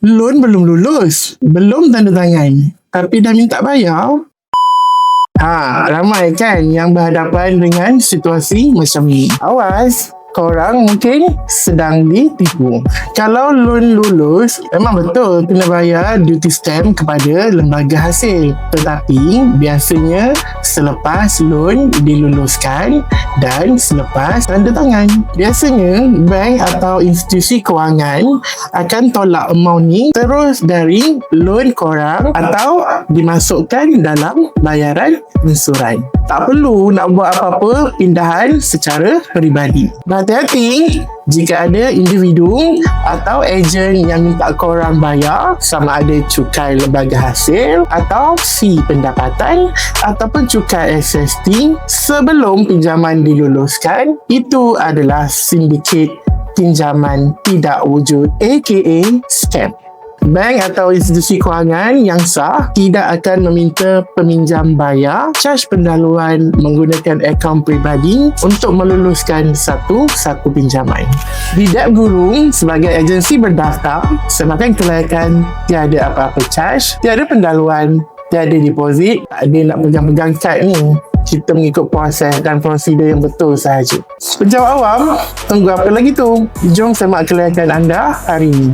loan belum lulus, belum tanda tangan, tapi dah minta bayar. Ramai kan yang berhadapan dengan situasi macam ni. Awas, korang mungkin sedang ditipu. Kalau loan lulus, memang betul kena bayar duty stamp kepada lembaga hasil. Tetapi biasanya selepas loan diluluskan dan selepas tanda tangan. Biasanya bank atau institusi kewangan akan tolak amount ni terus dari loan korang atau dimasukkan dalam bayaran insuran. Tak perlu nak buat apa-apa pindahan secara peribadi. Berhati-hati jika ada individu atau ejen yang minta korang bayar, sama ada cukai lembaga hasil atau fee pendapatan ataupun cukai SST sebelum pinjaman diluluskan. Itu adalah sindiket pinjaman tidak wujud, aka scam. Bank atau institusi kewangan yang sah tidak akan meminta peminjam bayar caj pendahuluan menggunakan akaun peribadi untuk meluluskan satu pinjaman. Di Debt Guru sebagai agensi berdaftar, semakin kelayakan tiada apa-apa caj, tiada pendahuluan, tiada deposit, tak ada nak pegang-pegang kad ni. Kita mengikut proses dan prosedur yang betul sahaja. Pejabat awam, tunggu apa lagi tu? Jom semak kelayakan anda hari ini.